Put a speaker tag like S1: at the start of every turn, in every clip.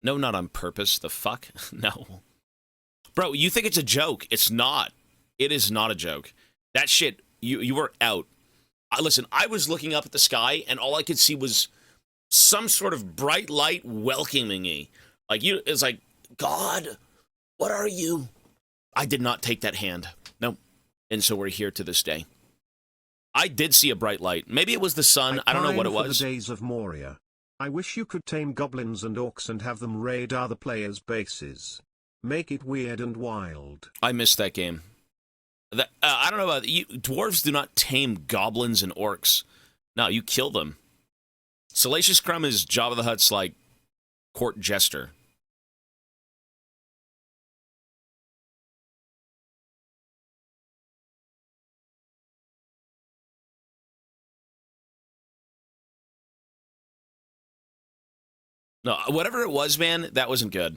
S1: No, not on purpose. The fuck? No. Bro, you think it's a joke. It's not. It is not a joke. That shit, you were out. Listen, I was looking up at the sky, and all I could see was some sort of bright light welcoming me. Like, it's like, God, what are you? I did not take that hand. Nope. And so we're here to this day. I did see a bright light. Maybe it was the sun. I don't know what it was.
S2: The days of Moria. I wish you could tame goblins and orcs and have them raid other players' bases. Make it weird and wild.
S1: I missed that game. I don't know about you. Dwarves do not tame goblins and orcs. No, you kill them. Salacious Crumb is Jabba the Hutt's, like, court jester. No, whatever it was, man, that wasn't good.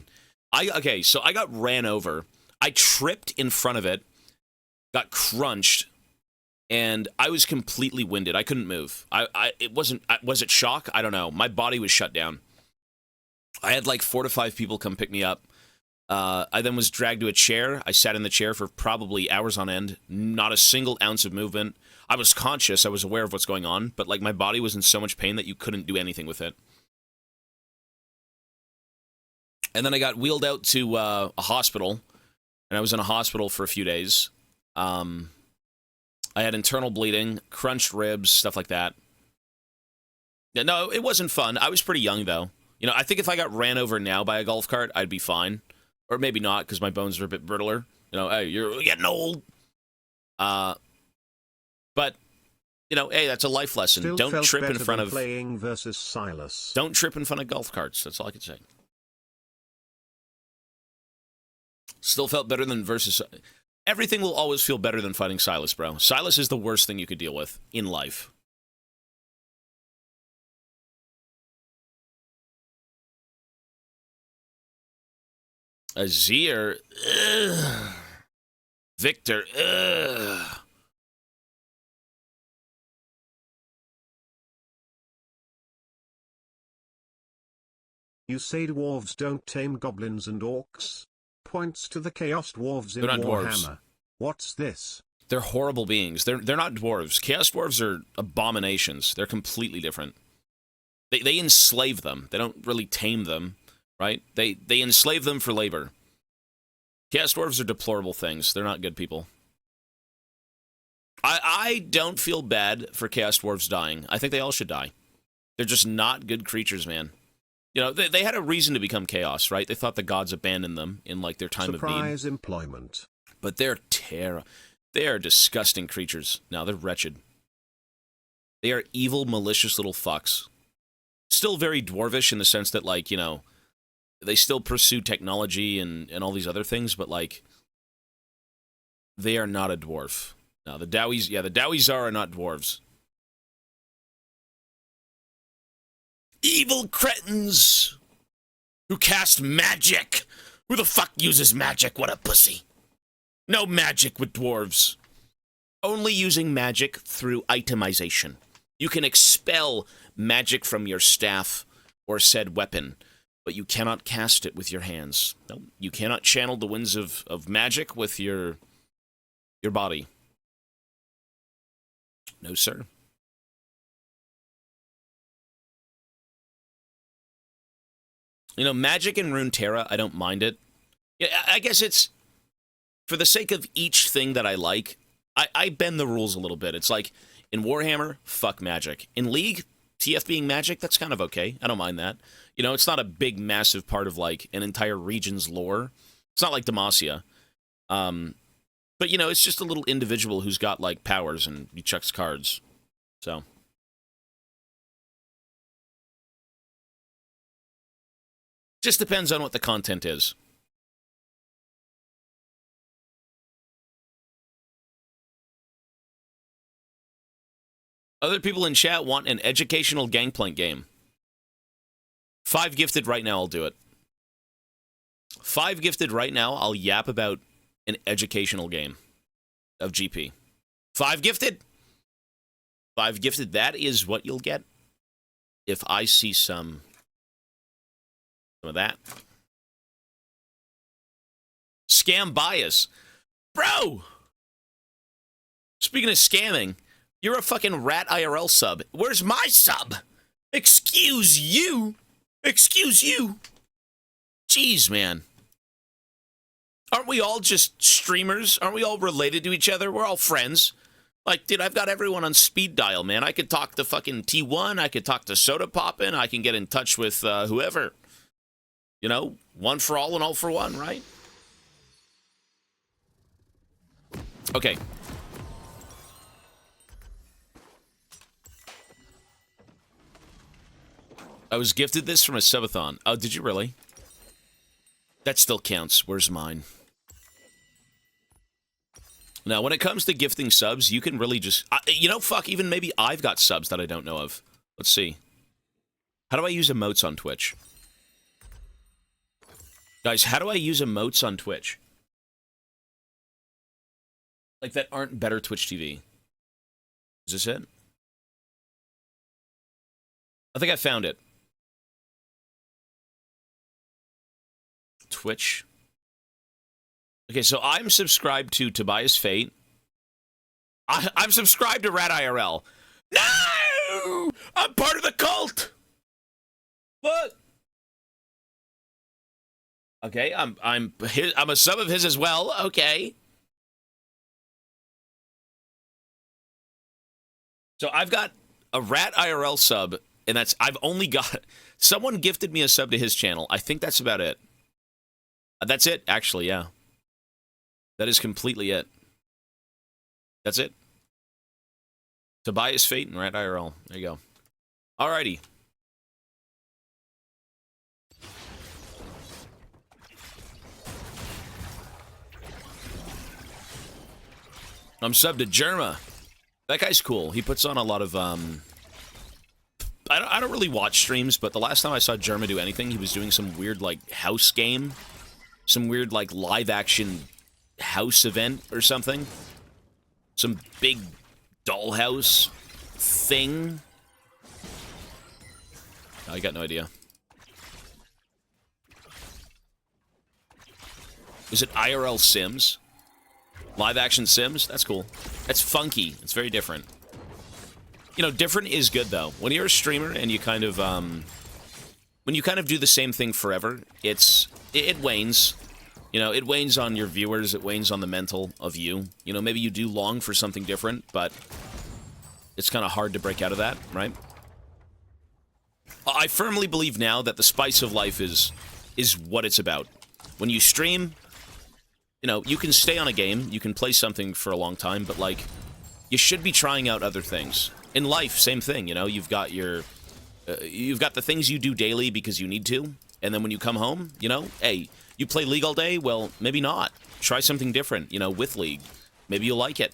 S1: Okay, so I got ran over. I tripped in front of it, got crunched, and I was completely winded. I couldn't move. It wasn't, was it shock? I don't know. My body was shut down. I had like 4 to 5 people come pick me up. I then was dragged to a chair. I sat in the chair for probably hours on end. Not a single ounce of movement. I was conscious. I was aware of what's going on, but like my body was in so much pain that you couldn't do anything with it. And then I got wheeled out to a hospital, and I was in a hospital for a few days. I had internal bleeding, crunched ribs, stuff like that. Yeah, no, it wasn't fun. I was pretty young, though. You know, I think if I got ran over now by a golf cart, I'd be fine. Or maybe not, because my bones are a bit brittler. You know, hey, you're getting old. But, you know, hey, that's a life lesson.
S2: Still
S1: Don't trip in front of...
S2: playing versus Silas.
S1: Don't trip in front of golf carts. That's all I can say. Still felt better than versus... Everything will always feel better than fighting Silas, bro. Silas is the worst thing you could deal with in life. Azir. Ugh. Victor. Ugh.
S2: You say dwarves don't tame goblins and orcs? Points to the Chaos Dwarves in
S1: They're not
S2: Warhammer.
S1: dwarves.
S2: What's this?
S1: They're horrible beings. They're not dwarves. Chaos Dwarves are abominations. They're completely different. They enslave them. They don't really tame them, right? They enslave them for labor. Chaos Dwarves are deplorable things. They're not good people. I don't feel bad for Chaos Dwarves dying. I think they all should die. They're just not good creatures, man. You know, they had a reason to become chaos, right? They thought the gods abandoned them in, like, their time of need.
S2: Surprise employment.
S1: But they're They are disgusting creatures. No, they're wretched. They are evil, malicious little fucks. Still very dwarvish in the sense that, like, you know, they still pursue technology and all these other things, but, like, they are not a dwarf. No, the Dowies, yeah, the Dowizar are not dwarves. Evil cretins who cast magic. Who the fuck uses magic? What a pussy. No magic with dwarves. Only using magic through itemization. You can expel magic from your staff or said weapon, but you cannot cast it with your hands. No, you cannot channel the winds of magic with your body. No, sir. You know, magic in Runeterra, I don't mind it. Yeah, I guess it's, for the sake of each thing that I like, I bend the rules a little bit. It's like, in Warhammer, fuck magic. In League, TF being magic, that's kind of okay. I don't mind that. You know, it's not a big, massive part of, like, an entire region's lore. It's not like Demacia. But, you know, it's just a little individual who's got, like, powers and he chucks cards. So... just depends on what the content is. Other people in chat want an educational Gangplank game. 5 gifted right now, I'll do it. 5 gifted right now, I'll yap about an educational game of GP. 5 gifted? 5 gifted, that is what you'll get if I see some Some of that. Scam bias. Bro! Speaking of scamming, you're a fucking rat IRL sub. Where's my sub? Excuse you. Excuse you. Jeez, man. Aren't we all just streamers? Aren't we all related to each other? We're all friends. Like, dude, I've got everyone on speed dial, man. I could talk to fucking T1. I could talk to Soda Poppin'. I can get in touch with whoever. You know, one for all and all for one, right? Okay. I was gifted this from a subathon. Oh, did you really? That still counts. Where's mine? Now, when it comes to gifting subs, you can really just... you know, fuck, even maybe I've got subs that I don't know of. Let's see. How do I use emotes on Twitch? Guys, how do I use emotes on Twitch? Like, that aren't better Twitch TV. Is this it? I think I found it. Twitch. Okay, so I'm subscribed to Tobias Fate. I'm subscribed to Rat IRL. No! I'm part of the cult! What? Okay, I'm a sub of his as well. Okay. So I've got a Rat IRL sub, and that's... I've only got... Someone gifted me a sub to his channel. I think that's about it. That's it, actually, yeah. That is completely it. That's it. Tobias Fate and Rat IRL. There you go. Alrighty. I'm subbed to Germa. That guy's cool. He puts on a lot of, I don't really watch streams, but the last time I saw Germa do anything, he was doing some weird, like, house game. Some weird, like, live-action house event or something. Some big dollhouse thing. I got no idea. Is it IRL Sims? Live-action Sims? That's cool. That's funky. It's very different. You know, different is good, though. When you're a streamer and you kind of, when you kind of do the same thing forever, it wanes. You know, it wanes on your viewers, it wanes on the mental of you. You know, maybe you do long for something different, but it's kind of hard to break out of that, right? I firmly believe now that the spice of life is what it's about. When you stream, you know, you can stay on a game, you can play something for a long time, but, like, you should be trying out other things. In life, same thing, you know, you've got the things you do daily because you need to, and then when you come home, you know, hey, you play League all day? Well, maybe not. Try something different, you know, with League. Maybe you'll like it.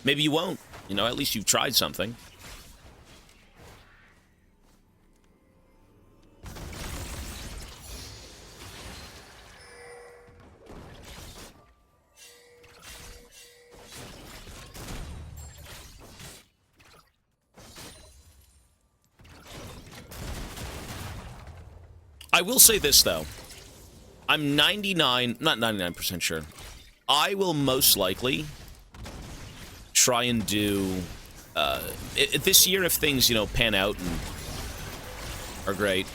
S1: Maybe you won't. You know, at least you've tried something. I will say this, though. I'm not 99% sure. I will most likely try and do, this year if things, you know, pan out and are great.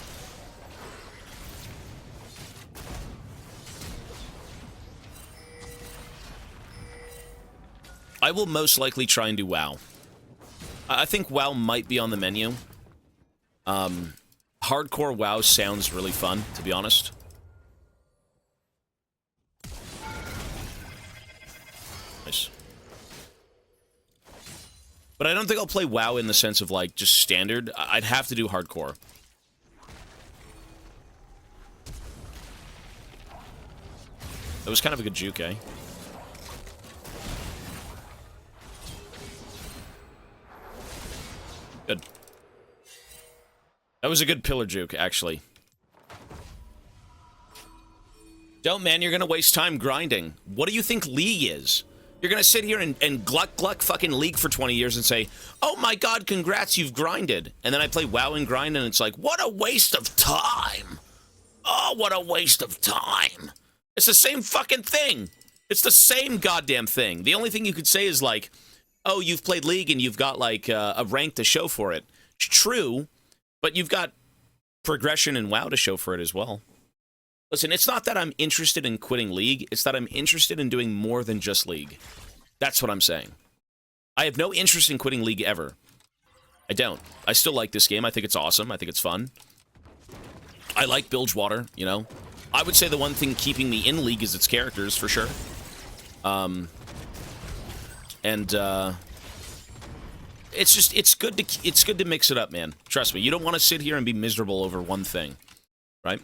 S1: I will most likely try and do WoW. I think WoW might be on the menu. Hardcore WoW sounds really fun, to be honest. Nice. But I don't think I'll play WoW in the sense of, like, just standard. I'd have to do hardcore. That was kind of a good juke, eh? Good. That was a good pillar juke, actually. Don't, man, you're gonna waste time grinding. What do you think League is? You're gonna sit here and gluck fucking League for 20 years and say, oh my god, congrats, you've grinded. And then I play WoW and grind and it's like, what a waste of time. Oh, what a waste of time. It's the same fucking thing. It's the same goddamn thing. The only thing you could say is like, oh, you've played League and you've got like a rank to show for it. It's true, but you've got progression in WoW to show for it as well. Listen, it's not that I'm interested in quitting League. It's that I'm interested in doing more than just League. That's what I'm saying. I have no interest in quitting League ever. I don't. I still like this game. I think it's awesome. I think it's fun. I like Bilgewater, you know. I would say the one thing keeping me in League is its characters, for sure. It's good to mix it up, man. Trust me. You don't want to sit here and be miserable over one thing, right?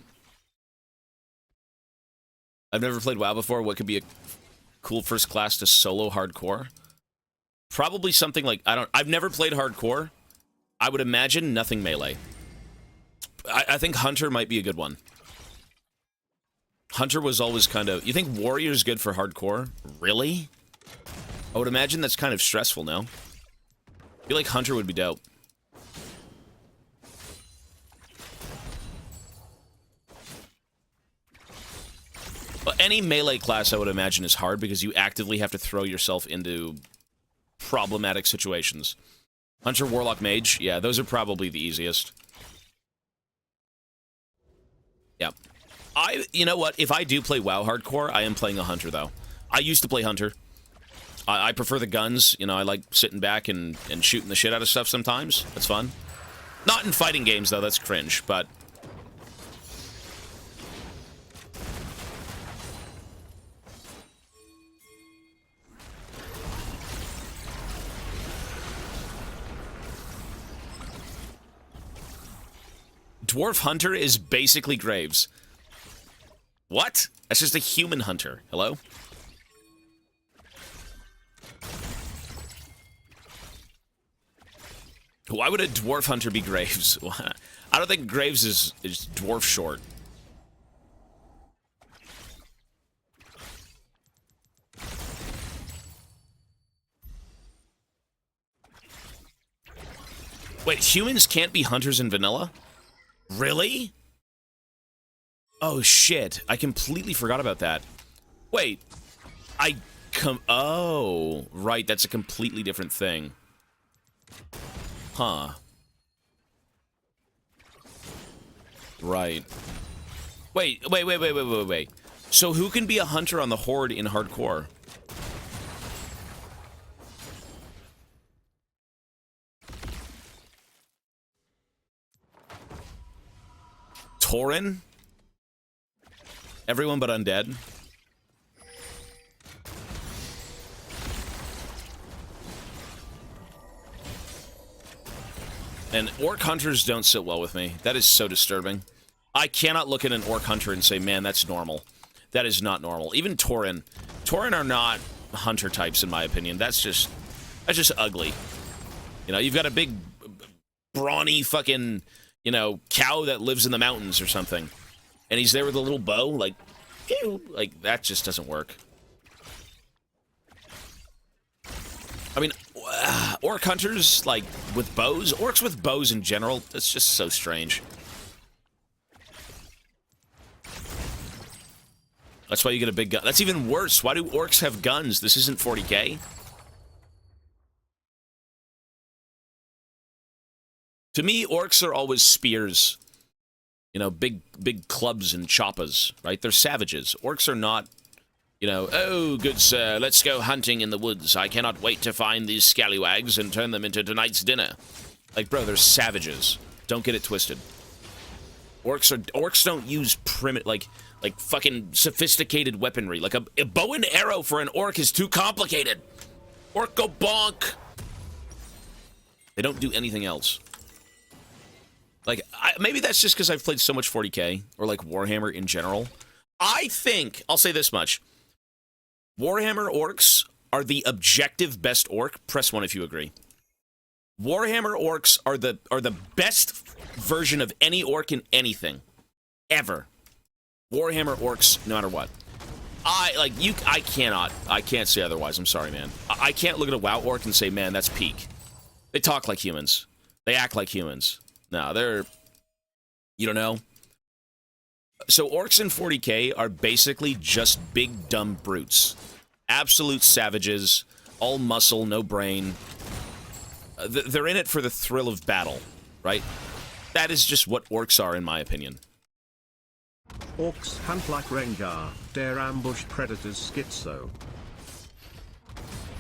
S1: I've never played WoW before. What could be a cool first class to solo hardcore? Probably something like, I've never played hardcore. I would imagine nothing melee. I think Hunter might be a good one. Hunter was always kind of... You think Warrior's good for hardcore? Really? I would imagine that's kind of stressful now. I feel like Hunter would be dope. Well, any melee class, I would imagine, is hard because you actively have to throw yourself into problematic situations. Hunter, Warlock, Mage, yeah, those are probably the easiest. Yeah. You know what? If I do play WoW hardcore, I am playing a Hunter, though. I used to play Hunter. I prefer the guns. You know, I like sitting back and shooting the shit out of stuff sometimes. That's fun. Not in fighting games, though. That's cringe, but... Dwarf Hunter is basically Graves. What? That's just a human hunter. Hello? Why would a dwarf hunter be Graves? I don't think Graves is dwarf short. Wait, humans can't be hunters in vanilla? Really? Oh, shit. I completely forgot about that. Wait. Oh, right. That's a completely different thing. Huh. Right. Wait. So who can be a hunter on the Horde in hardcore? Tauren? Everyone but undead? And orc hunters don't sit well with me. That is so disturbing. I cannot look at an orc hunter and say, man, that's normal. That is not normal. Even Tauren. Tauren are not hunter types, in my opinion. That's just ugly. You know, you've got a big, brawny fucking, you know, cow that lives in the mountains or something. And he's there with a little bow, like, phew, like, that just doesn't work. I mean, orc hunters, like, with bows? Orcs with bows in general, that's just so strange. That's why you get a big gun. That's even worse. Why do orcs have guns? This isn't 40k. To me, orcs are always spears. You know, big clubs and choppas, right? They're savages. Orcs are not, you know, oh, good sir, let's go hunting in the woods. I cannot wait to find these scallywags and turn them into tonight's dinner. Like, bro, they're savages. Don't get it twisted. Orcs don't use like fucking sophisticated weaponry. Like, a bow and arrow for an orc is too complicated. Orc go bonk. They don't do anything else. Like, maybe that's just because I've played so much 40k, or, like, Warhammer in general. I think, I'll say this much. Warhammer orcs are the objective best orc. Press 1 if you agree. Warhammer orcs are the best version of any orc in anything. Ever. Warhammer orcs, no matter what. I can't say otherwise. I'm sorry, man. I can't look at a WoW orc and say, man, that's peak. They talk like humans. They act like humans. No, they're... You don't know? So orcs in 40k are basically just big dumb brutes. Absolute savages, all muscle, no brain. They're in it for the thrill of battle, right? That is just what orcs are, in my opinion.
S2: Orcs hunt like Rengar, dare ambush predators schizo.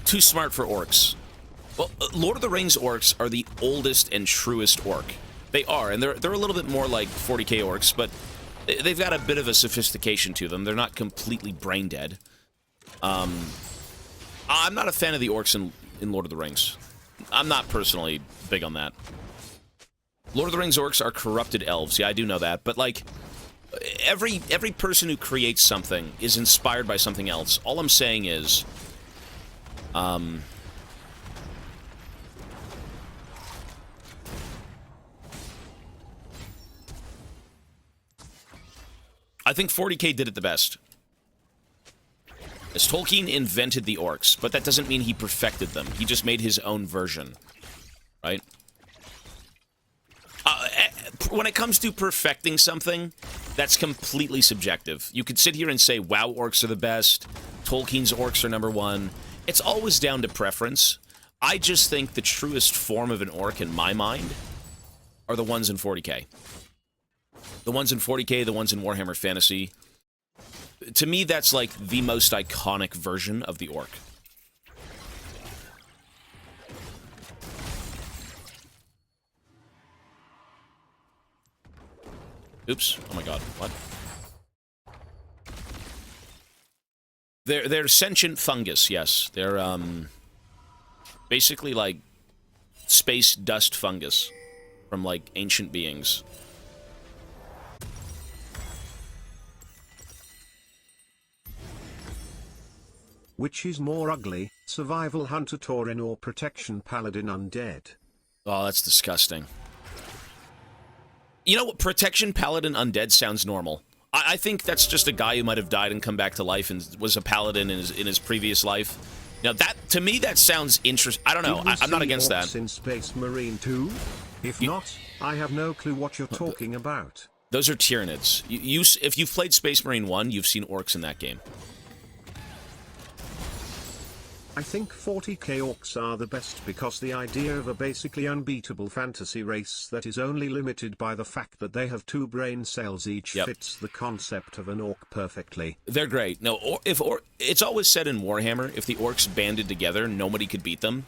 S1: Too smart for orcs. Well, Lord of the Rings orcs are the oldest and truest orc. They are, and they're a little bit more like 40k orcs, but they've got a bit of a sophistication to them. They're not completely brain dead. I'm not a fan of the orcs in Lord of the Rings. I'm not personally big on that. Lord of the Rings orcs are corrupted elves. Yeah, I do know that. But, like, every person who creates something is inspired by something else. All I'm saying is, I think 40k did it the best. As Tolkien invented the orcs, but that doesn't mean he perfected them. He just made his own version, right? When it comes to perfecting something, that's completely subjective. You could sit here and say, wow, orcs are the best. Tolkien's orcs are #1. It's always down to preference. I just think the truest form of an orc, in my mind, are the ones in 40k. The ones in 40k, the ones in Warhammer Fantasy. To me, that's like the most iconic version of the orc. Oops. Oh my god. What? They're sentient fungus, yes. They're, basically like space dust fungus from, like, ancient beings.
S2: Which is more ugly, survival hunter Tauren or protection paladin undead?
S1: Oh, that's disgusting. You know what? Protection paladin undead sounds normal. I think that's just a guy who might have died and come back to life and was a paladin in his previous life. Now, that, to me, that sounds interesting. I don't know. I'm not against that.
S2: In Space Marine 2? If not, I have no clue what you're talking about.
S1: Those are Tyranids. If you've played Space Marine 1, you've seen orcs in that game.
S2: I think 40k orcs are the best because the idea of a basically unbeatable fantasy race that is only limited by the fact that they have 2 brain cells each fits the concept of an orc perfectly.
S1: They're great. No, it's always said in Warhammer, if the orcs banded together, nobody could beat them.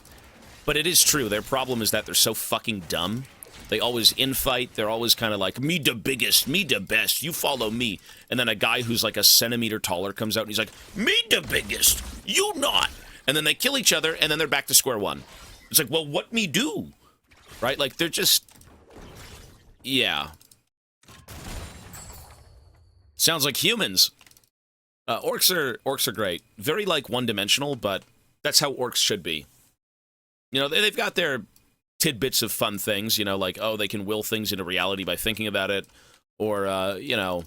S1: But it is true. Their problem is that they're so fucking dumb. They always infight. They're always kind of like, me the biggest, me the best, you follow me. And then a guy who's like a centimeter taller comes out and he's like, me the biggest, you not. And then they kill each other, and then they're back to square one. It's like, well, what me do? Right? Like, they're just... Yeah. Sounds like humans. Orcs are great. Very, like, one-dimensional, but that's how orcs should be. You know, they've got their tidbits of fun things, you know, like, oh, they can will things into reality by thinking about it. Or, you know,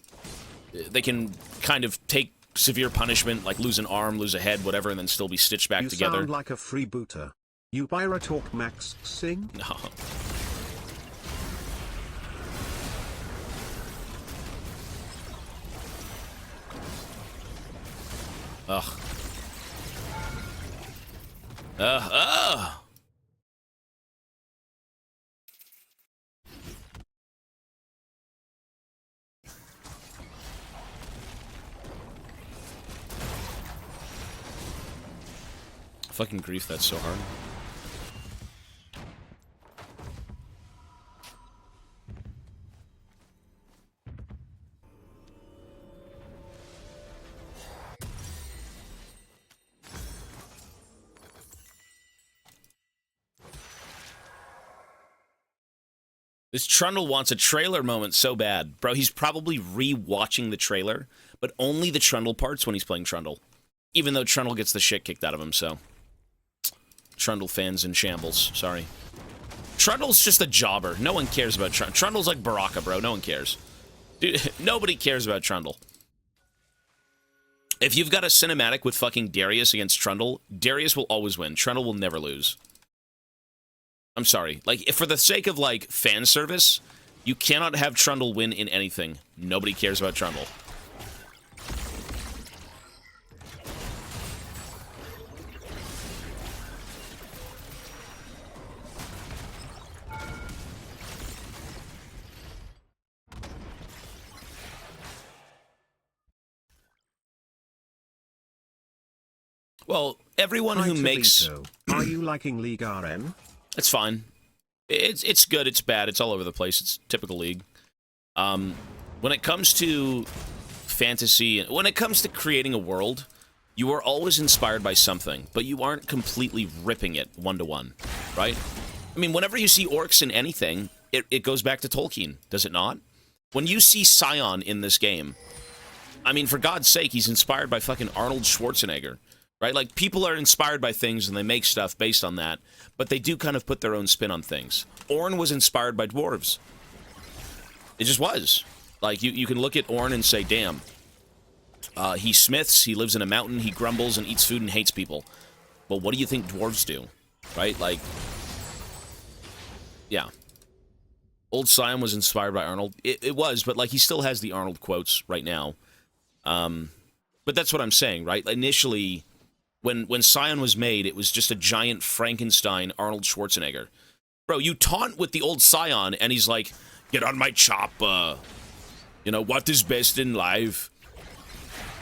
S1: they can kind of take severe punishment, like lose an arm, lose a head, whatever, and then still be stitched back together.
S2: You sound like a freebooter. You Pyra talk Max sing?
S1: No. Ugh. Ugh. Fucking grief, that's so hard. This Trundle wants a trailer moment so bad. Bro, he's probably re-watching the trailer, but only the Trundle parts when he's playing Trundle. Even though Trundle gets the shit kicked out of him, so... Trundle fans in shambles. Sorry. Trundle's just a jobber. No one cares about Trundle. Trundle's like Baraka, bro. No one cares. Dude, nobody cares about Trundle. If you've got a cinematic with fucking Darius against Trundle, Darius will always win. Trundle will never lose. I'm sorry. Like, if for the sake of, like, fan service, You cannot have Trundle win in anything. Nobody cares about Trundle. Well, everyone who makes...
S2: Are you liking League RN?
S1: It's fine. It's good, it's bad, it's all over the place. It's typical League. When it comes to fantasy, when it comes to creating a world, you are always inspired by something, but you aren't completely ripping it one-to-one, right? I mean, whenever you see orcs in anything, it goes back to Tolkien, does it not? When you see Scion in this game, I mean, for God's sake, he's inspired by fucking Arnold Schwarzenegger. Right? Like, people are inspired by things and they make stuff based on that, but they do kind of put their own spin on things. Orn was inspired by dwarves. It just was. Like, you can look at Orn and say, damn. He smiths, he lives in a mountain, he grumbles and eats food and hates people. But what do you think dwarves do? Right? Like, yeah. Old Scion was inspired by Arnold. It was, but, like, he still has the Arnold quotes right now. But that's what I'm saying, right? Initially... When Scion was made, it was just a giant Frankenstein Arnold Schwarzenegger. Bro, you taunt with the old Scion, and he's like, get on my chop, you know, what is best in life?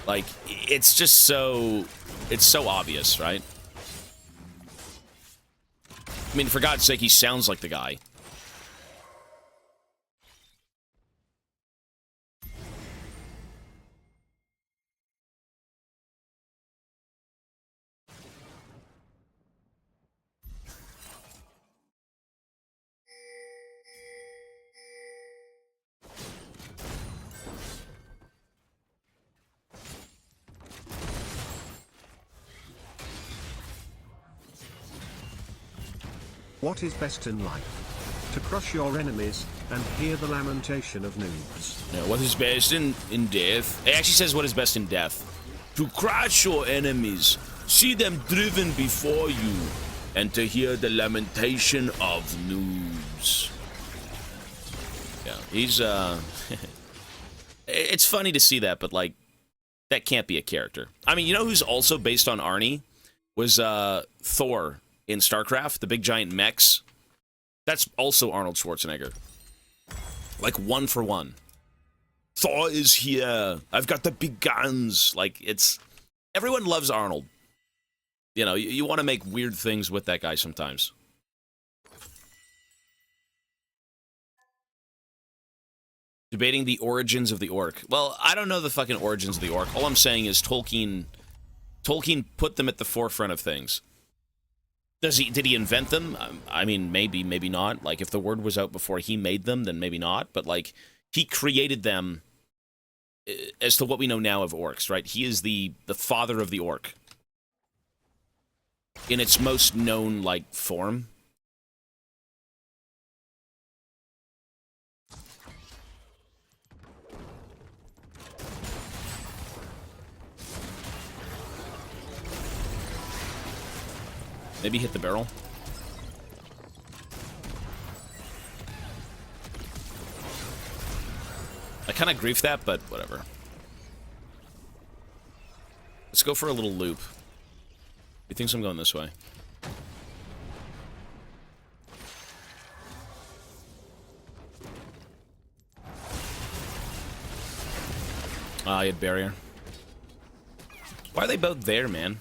S1: Like, it's just so... It's so obvious, right? I mean, for God's sake, he sounds like the guy.
S2: What is best in life? To crush your enemies and hear the lamentation of noobs.
S1: Yeah, what is best in death? It actually says what is best in death. To crush your enemies, see them driven before you, and to hear the lamentation of noobs. Yeah, he's, it's funny to see that, but, like, that can't be a character. I mean, you know who's also based on Arnie? Was, Thor in StarCraft, the big giant mechs. That's also Arnold Schwarzenegger. Like, one for one. Thor is here. I've got the big guns. Like, it's... Everyone loves Arnold. You know, you want to make weird things with that guy sometimes. Debating the origins of the orc. Well, I don't know the fucking origins of the orc. All I'm saying is Tolkien put them at the forefront of things. Did he invent them? I mean, maybe, maybe not. Like, if the word was out before he made them, then maybe not. But, like, he created them as to what we know now of orcs, right? He is the father of the orc. In its most known, like, form. Maybe hit the barrel. I kind of griefed that, but whatever. Let's go for a little loop. He thinks I'm going this way. Ah, he had barrier. Why are they both there, man?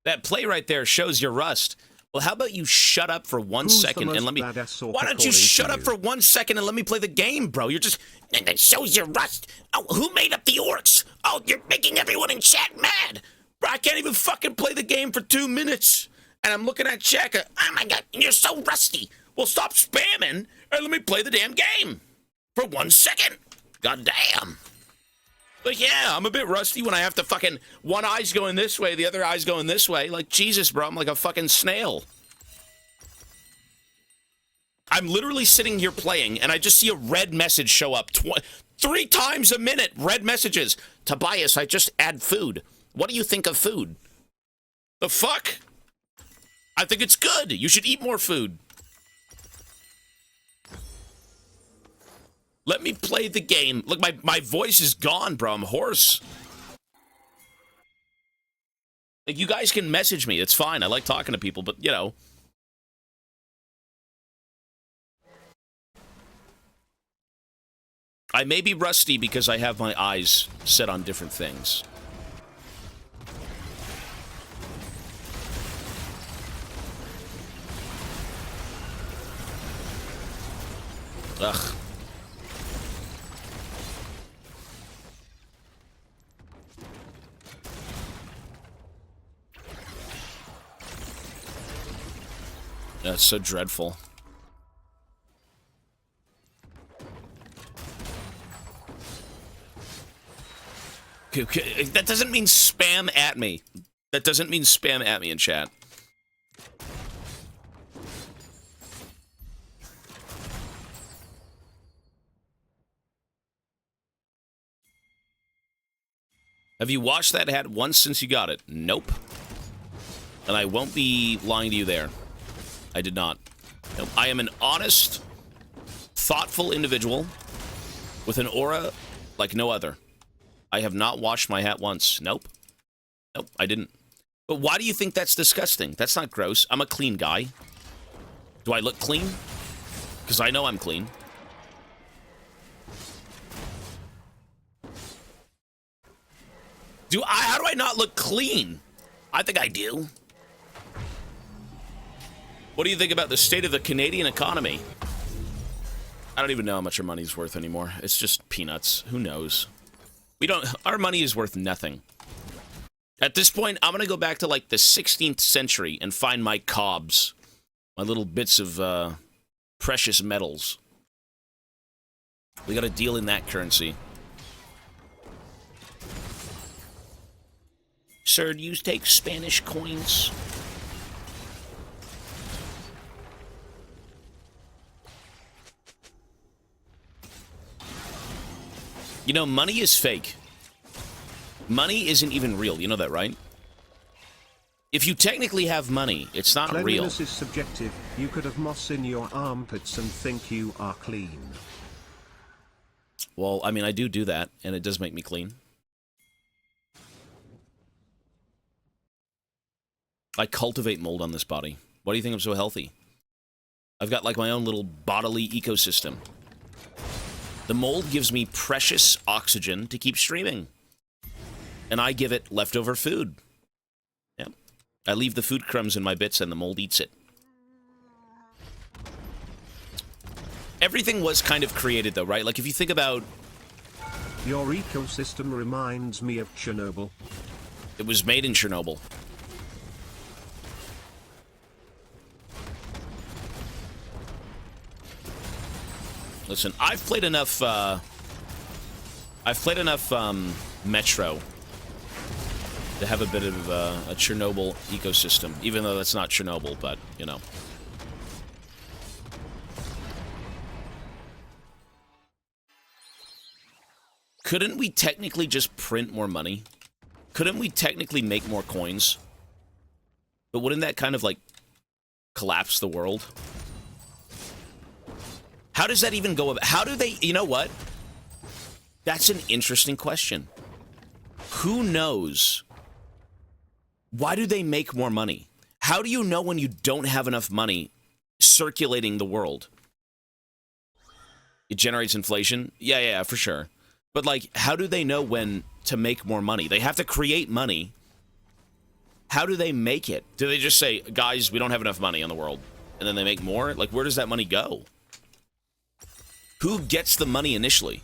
S1: That play right there shows your rust. Well, how about you shut up for 1 second and let me... Why don't you shut up for 1 second and let me play the game, bro? You're just... And that shows your rust. Oh, who made up the orcs? Oh, you're making everyone in chat mad. Bro, I can't even fucking play the game for 2 minutes. And I'm looking at chat. Oh my god, you're so rusty. Well, stop spamming and let me play the damn game. For 1 second. God damn. Like, yeah, I'm a bit rusty when I have to fucking... One eye's going this way, the other eye's going this way. Like, Jesus, bro, I'm like a fucking snail. I'm literally sitting here playing, and I just see a red message show up 3 times a minute. Red messages. Tobias, I just add food. What do you think of food? The fuck? I think it's good. You should eat more food. Let me play the game. Look, my voice is gone, bro. I'm hoarse. Like, you guys can message me. It's fine. I like talking to people, but, you know. I may be rusty because I have my eyes set on different things. Ugh. That's so dreadful. Okay, that doesn't mean spam at me. That doesn't mean spam at me in chat. Have you washed that hat once since you got it? Nope. And I won't be lying to you there. I did not. Nope. I am an honest, thoughtful individual with an aura like no other. I have not washed my hat once. Nope. Nope, I didn't. But why do you think that's disgusting? That's not gross. I'm a clean guy. Do I look clean? Because I know I'm clean. How do I not look clean? I think I do. What do you think about the state of the Canadian economy? I don't even know how much our money's worth anymore. It's just peanuts. Who knows? Our money is worth nothing. At this point, I'm going to go back to like the 16th century and find my cobs. My little bits of precious metals. We got to deal in that currency. Sir, do you take Spanish coins? You know, money is fake. Money isn't even real. You know that, right? If you technically have money, it's not real.
S2: Cleanliness is subjective. You could have moss in your armpits and think you are clean.
S1: Well, I mean, I do that, and it does make me clean. I cultivate mold on this body. Why do you think I'm so healthy? I've got like my own little bodily ecosystem. The mold gives me precious oxygen to keep streaming. And I give it leftover food. Yeah. I leave the food crumbs in my bits and the mold eats it. Everything was kind of created though, right? Like if you think about...
S2: Your ecosystem reminds me of Chernobyl.
S1: It was made in Chernobyl. Listen, I've played enough Metro to have a bit of a Chernobyl ecosystem, even though that's not Chernobyl, but, you know. Couldn't we technically just print more money? Couldn't we technically make more coins? But wouldn't that kind of, like, collapse the world? How does that even go about? How do they, you know what? That's an interesting question. Who knows? Why do they make more money? How do you know when you don't have enough money circulating the world? It generates inflation? Yeah, for sure. But, like, how do they know when to make more money? They have to create money. How do they make it? Do they just say, guys, we don't have enough money in the world, and then they make more? Like, where does that money go? Who gets the money initially?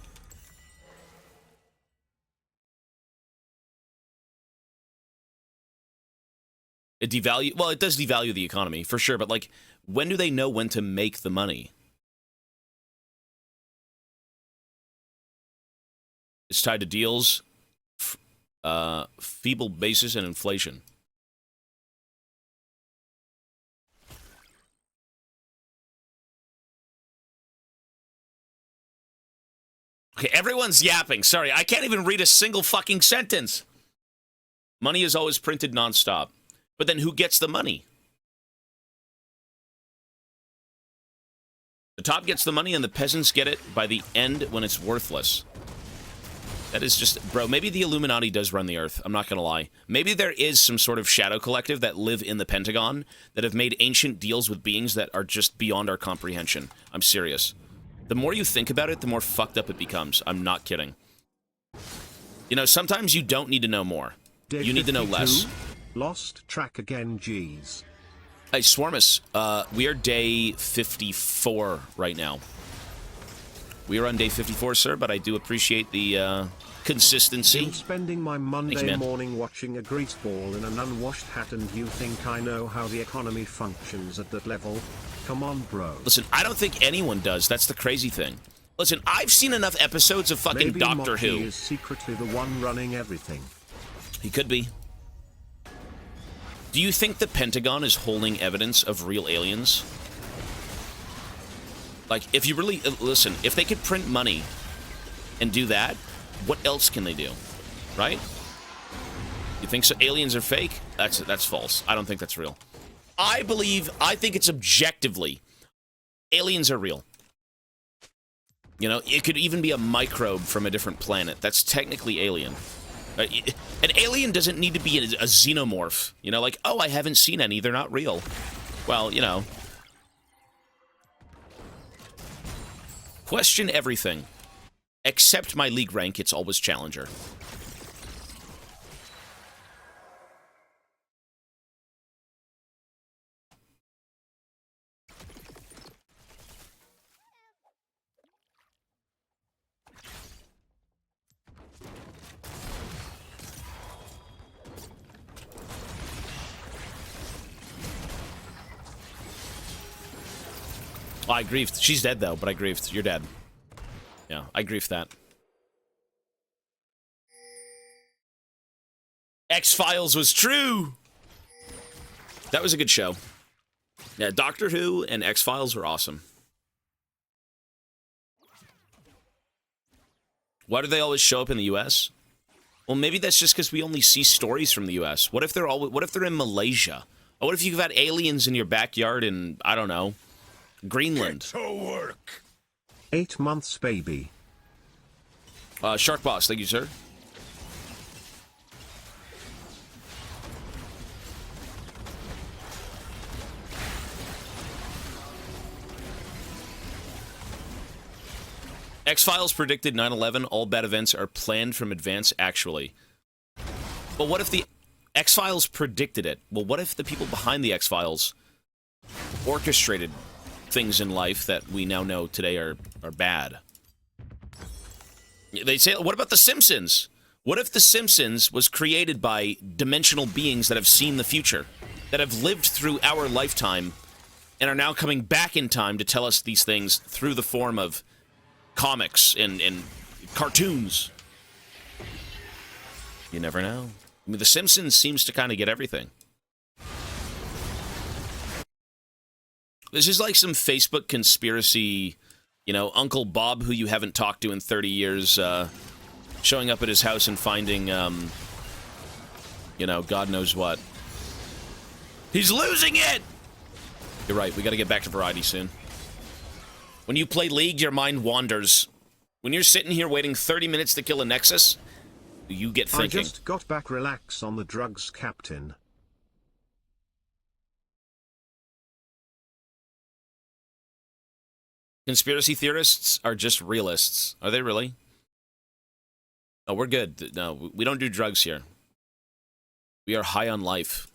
S1: It does devalue the economy, for sure, but, like, when do they know when to make the money? It's tied to deals, feeble basis, and inflation. Okay, everyone's yapping. Sorry, I can't even read a single fucking sentence. Money is always printed nonstop. But then who gets the money? The top gets the money and the peasants get it by the end when it's worthless. That is just... Bro, maybe the Illuminati does run the Earth. I'm not going to lie. Maybe there is some sort of shadow collective that live in the Pentagon that have made ancient deals with beings that are just beyond our comprehension. I'm serious. The more you think about it, the more fucked up it becomes. I'm not kidding. You know, sometimes you don't need to know more.
S2: Day
S1: you need to know
S2: 52?
S1: less.
S2: Lost track again, jeez.
S1: Hey, Swarmus, we are day 54 right now. We are on day 54, sir, but I do appreciate the consistency.
S2: I'm spending my Monday
S1: Thanks,
S2: morning watching a greaseball in an unwashed hat, and you think I know how the economy functions at that level? Come on, bro.
S1: Listen, I don't think anyone does. That's the crazy thing. Listen, I've seen enough episodes of fucking
S2: Maybe
S1: Doctor
S2: Mocky
S1: Who.
S2: is secretly the one running everything.
S1: He could be. Do you think the Pentagon is holding evidence of real aliens? Like, if you really... listen, if they could print money and do that, what else can they do? Right? You think so? Aliens are fake? That's false. I don't think that's real. I think it's objectively. Aliens are real. You know, it could even be a microbe from a different planet. That's technically alien. An alien doesn't need to be a xenomorph. You know, like, oh, I haven't seen any. They're not real. Well, you know... Question everything. Except my league rank, it's always Challenger. Oh, I griefed. She's dead, though, but I griefed. You're dead. Yeah, I griefed that. X-Files was true! That was a good show. Yeah, Doctor Who and X-Files were awesome. Why do they always show up in the U.S.? Well, maybe that's just because we only see stories from the U.S. What if they're in Malaysia? Or what if you've got aliens in your backyard in, I don't know, Greenland?
S3: Get to work.
S2: 8 months, baby.
S1: Shark Boss, thank you, sir. X-Files predicted 9/11. All bad events are planned from advance, actually. But what if the X-Files predicted it? Well, what if the people behind the X-Files orchestrated things in life that we now know today are bad? They say, what about The Simpsons? What if The Simpsons was created by dimensional beings that have seen the future, that have lived through our lifetime, and are now coming back in time to tell us these things through the form of comics and cartoons? You never know. I mean, The Simpsons seems to kind of get everything. This is like some Facebook conspiracy, you know, Uncle Bob, who you haven't talked to in 30 years, showing up at his house and finding, you know, God knows what. He's losing it! You're right, we gotta get back to variety soon. When you play League, your mind wanders. When you're sitting here waiting 30 minutes to kill a Nexus, you get thinking.
S2: I just got back. Relax on the drugs, Captain.
S1: Conspiracy theorists are just realists. Are they really? No, we're good. No, we don't do drugs here. We are high on life.